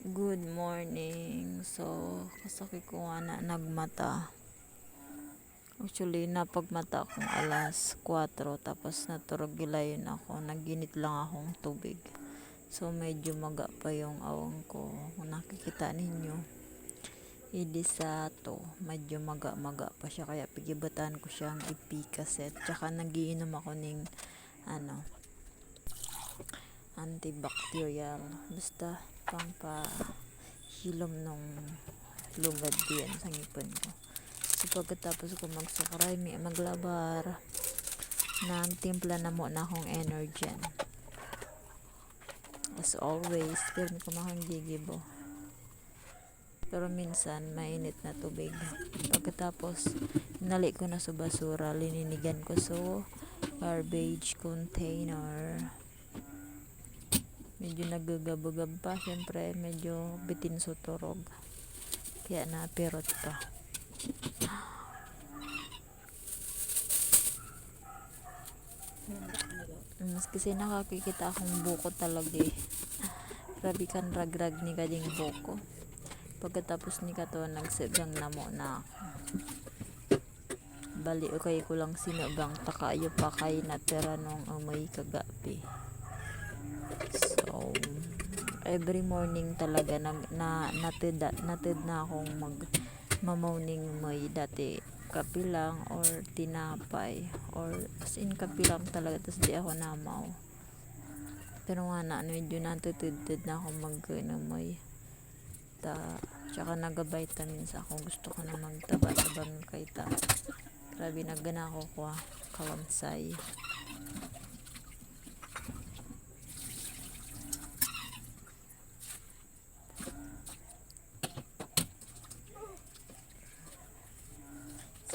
Good morning. So, kasakit ko nga na nagmata. Actually, napagmata akong alas 4, tapos naturog gilayon ako. Naginit lang akong tubig. So, medyo maga pa yung awang ko. Kung nakikita ninyo, hindi sa to, medyo maga-maga pa siya. Kaya pigibatan ko siyang ipikaset. Tsaka nagiinom ako ng antibacterial. Basta pampahilom nung lugad diyan sa ngipin ko. So pagkatapos ko magsukray, may maglabar, nagtimpla na mo na akong Energen. As always, pero ko makang gigibo. Pero minsan, mainit na tubig. Pagkatapos, nali ko na sa basura, lininigan ko sa garbage container. Medyo nagagabagab pa, syempre medyo bitin sa turog. Kaya napirot pa. Mas kasi nakakikita akong buko talaga eh. Grabe kan ragrag ni kading buko. Pagkatapos ni kato nagsigang namo na ako. Bali o kay ko lang sinabang takayo pa kay natira nung amoy kagabi. So, every morning talaga natid na akong mamawning may dati kape lang or tinapay or as in kape lang talaga, tas di ako namaw. Pero nga na medyo natutid na ako may tsaka naga-vitamins ako. Gusto ko na magtaba-tabang kay ta. Grabe nagana ako kwa kalamsay.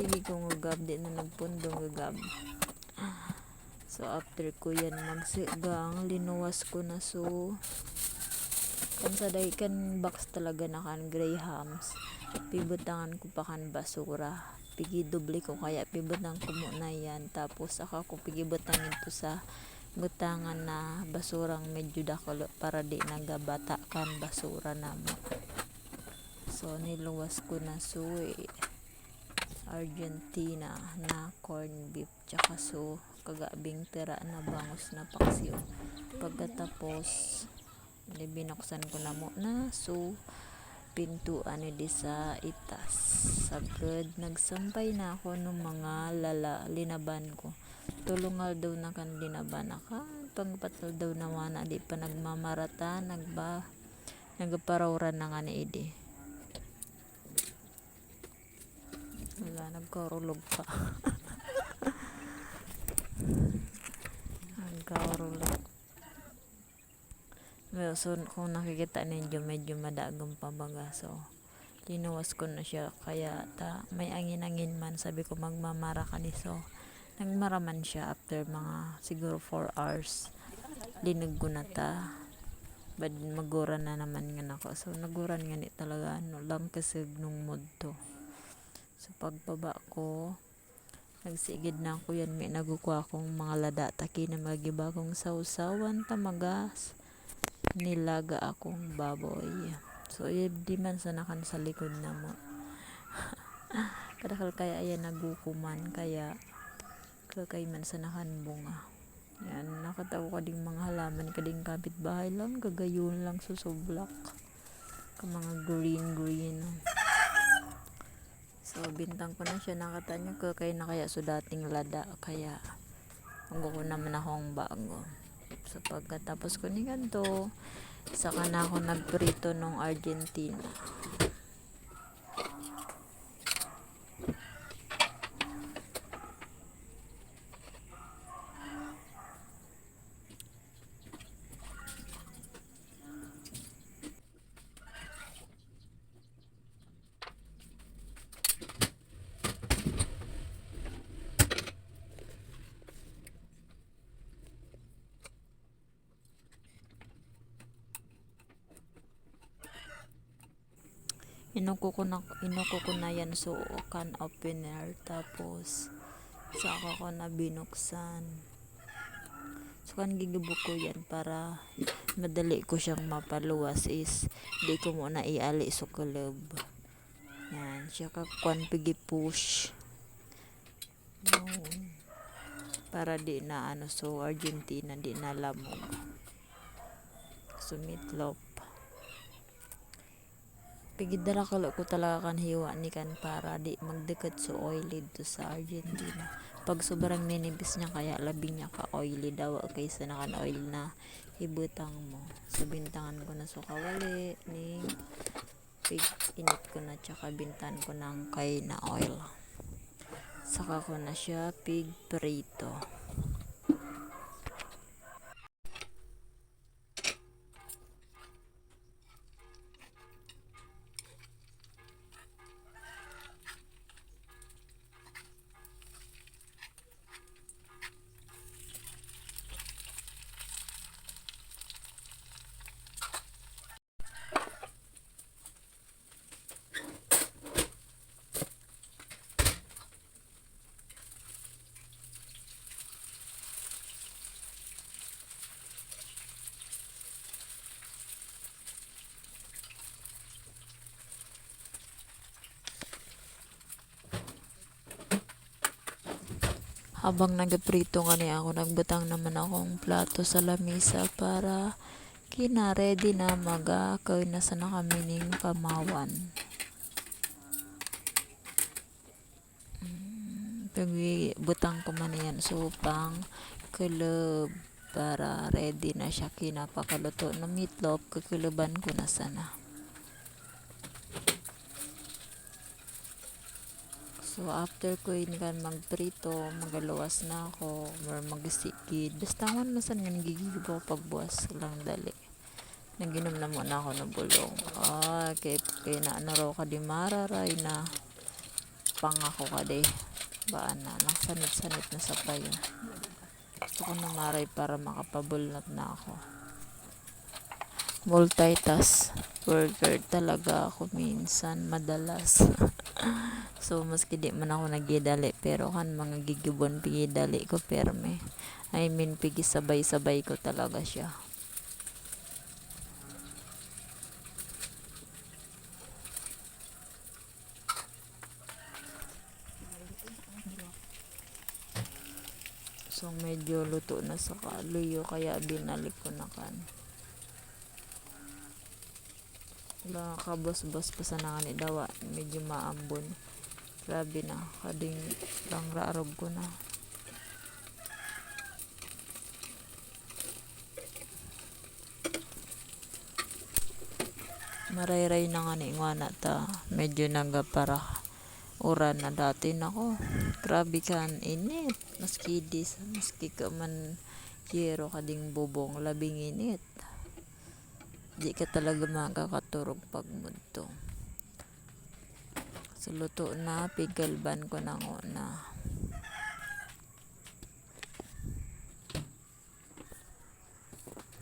Sige kung gagab, di na nagpundong gagab. So after ko yan magsigang, linuwas ko na so kan sa kan box talaga na kan grahams. Pibutangan ko pa kan basura. Pigidubli ko kaya pibutangan ko muna yan. Tapos saka ko pigibutangin to sa butangan na basurang medyo dakolo para di nagabata kan basura na mo. So niluwas ko na so Argentina na corn beef tsaka so kagabing tira na bangus na paksiw. Pagkatapos binuksan ko na mo na so pintuan di sa itas sagad nagsampay na ako ng mga linaban ko. Tulungal daw na kan linaban ka pangpatal daw naman na di pa nagmamarata nagparawran na nga ni idi. Wala, nagkarulog pa. Nagkarulog. Well, so kung nakikita ninyo medyo madagang pabaga, so linuwas ko na siya kaya may angin-angin man, sabi ko magmamara ka ni, so nagmaraman siya after mga siguro 4 hours. Linig ko na bad maguran na naman nga nako, so naguran nga ni talaga lang kasi nung mood to. So pagbaba ko nagsigid na ako yan, may nagukuha akong mga lada taki na magiba kong sausawan tamagas nilaga akong baboy. So di man sa nakan sa likod na mo kadakal kaya ayan nagukuman kaya kakay man sa nakan bunga yan. Nakatawa ka ding mga halaman kading kapitbahay lang gagayon lang susublak ka mga green. So bintang ko na siya, nakatanya ko kay na kaya so dating lada kaya ko naman akong bago. So pagkatapos ko ni ganto saka na ako nagprito nung Argentina. Inuko ko na yan so can opener, tapos saka ko na binuksan. So kan gigibok ko yan para madali ko siyang mapaluwas is di ko muna iali sa kulob. Yan, siya kakuan pigi push. Yun. Para di na ano so Argentina di na lamog. So meatloaf. Pigidala ko talaga kan hiwa ni kan para di magdeket so oily to sa Argentina. Pag sobrang ninipis niya kaya labi niya ka oily daw kaysa na kan oil na ibutang mo. So bintangan ko na so kawali ning pig init ko na tsaka bintan ko ng kay na oil. Saka ko na siya pig prito. Habang nagaprito nga niya ako, nagbutang naman akong plato sa lamisa para kina-ready na magakaw na sana kami ning pamawan. Butang ko man yan supang kulob para ready na siya kinapakaluto ng meatloaf kukuluban ko na sana. So after ko yun kan magprito, magaluwas na ako or magsikid. Basta man masan nga nagigigib ako pagbuwas lang dali. Naginom na muna ako ng bulong. Kaya na ano raw ka di mararay na pangako ka di. Baan na, nakasanit-sanit na sa payo. Gusto ko na maray para makapabulnot na ako. Multitask worker talaga ako minsan, madalas. So maski di man ako nagidali pero kan mga gigibon pigidali ko perme. I mean pigi sabay-sabay ko talaga siya. So medyo luto na sa kaluyo kaya binalik ko na kan. Wala kabos-bos pa sa nangani dawa, medyo maambon. Grabe na, kading lang rarog ko na. Marayray na nga ni ingwana ta, medyo naga para uran na dati nako. Grabe kan init, maski ka man yero kading bubong labing init. Di ka talaga makakaturog pag mudto. So luto na, pigalban ko na una.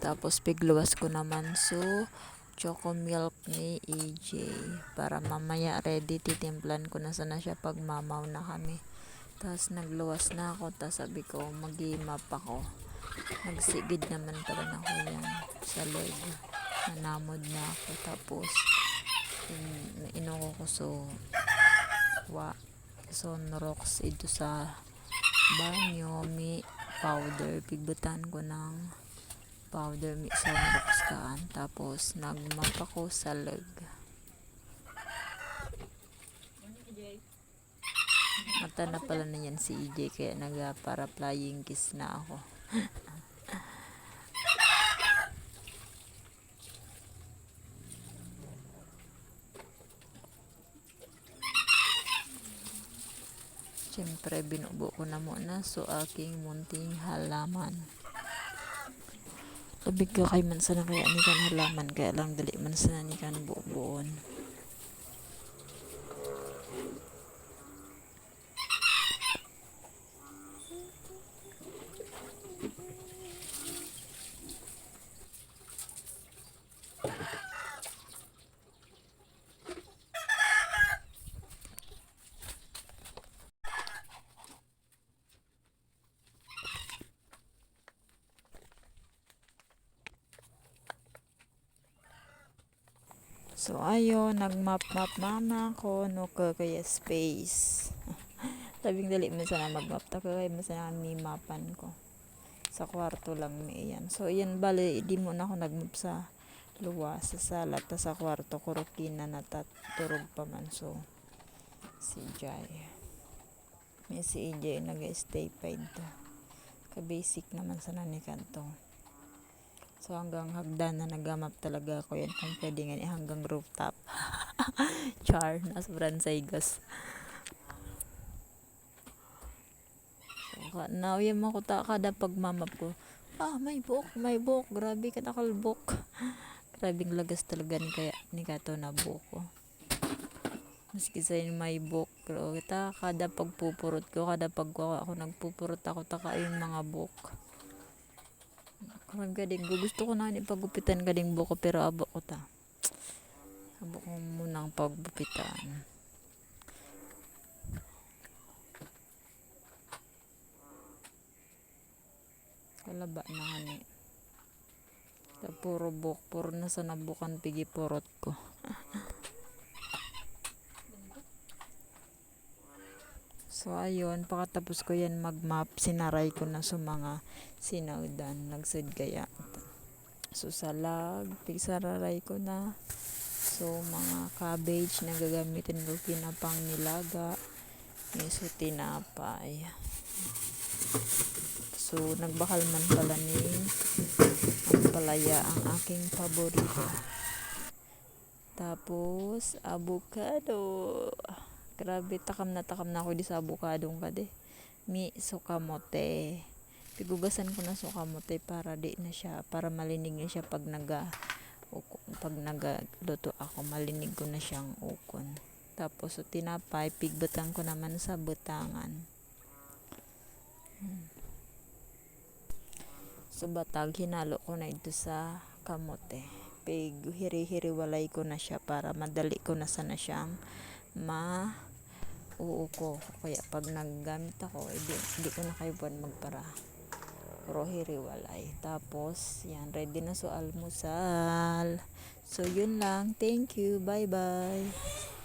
Tapos pigluwas ko naman so choco milk ni EJ para mamaya ready titimplan ko na sana siya pag mamaw na kami. Tapos nagluwas na ako, tapos sabi ko mag-i-map ako. Nagsigid naman pala na ako yan sa leg. Nanamod na ako, tapos inuko ko so norox ito sa banyo mi powder, pigbutan ko ng powder mi sa norox kaan, tapos nagmap ako sa leg. Mata na pala na yan si EJ kaya para flying kiss na ako. Siyempre binubo ko na muna so aking munting halaman. Labig ka kay man sana kaya ni kan halaman kaya lang dali man sana ni kan bubuon. So ayun, nagmap-map mama ko no kaya space. Labing dali mo sana magmap ta kaya mo sana ni mapan ko. Sa kwarto lang mi iyan. So iyan bali di mo na ako nagmap sa luwa sa sala ta sa kwarto ko rukina na turog pa man. So si Jai. May si EJ nag-stay paid to. Ka-basic naman sana ni kanto. So hanggang hagdan na nagamap talaga ako yan kung pwede nga hanggang rooftop. Char, nasa Bransaygas. So nauyam ako kada pagmamap ko. May buhok, grabe ka nakalbok. Grabing lagas talaga ni Kato na buhok ko. Maski sa may buhok, pero kada pagpupurot ko, kada pagkuha ako nagpupurot ako taka yung mga buhok. Karang gading gusto ko na ipagupitan gading buko pero abo ko ta. Abo ko munang paggupitan. Kalaba na hani. Sa puro buhok, puro na sa nabukan pigi purot ko. So ayun, pakatapos ko yan magmap, sinaray ko na sa mga sinaudan, nagsud kaya. So salag, pigsararay ko na. So mga cabbage na gagamitin ko pinapang nilaga. So tinapay. So nagbakal man pala ni ang palaya ang aking paborito. Tapos avocado. Grabe, takam na ako di sa avocado kade. Mi sukamote. Pigugasan ko na sukamote para di na siya, para malinig na siya pag nagaluto ako, malinig ko na siyang ukon. Tapos tinapay, pigbutan ko naman sa butangan. So batag, hinalo ko na ito sa kamote. Pig hiri-hiriwalay ko na siya para madali ko na sana siyang uuko. Kaya pag naggamit ako, hindi ko na kayo buwan magpara. Puro hiriwalay. Tapos, yan, ready na so almusal. So, yun lang. Thank you. Bye-bye.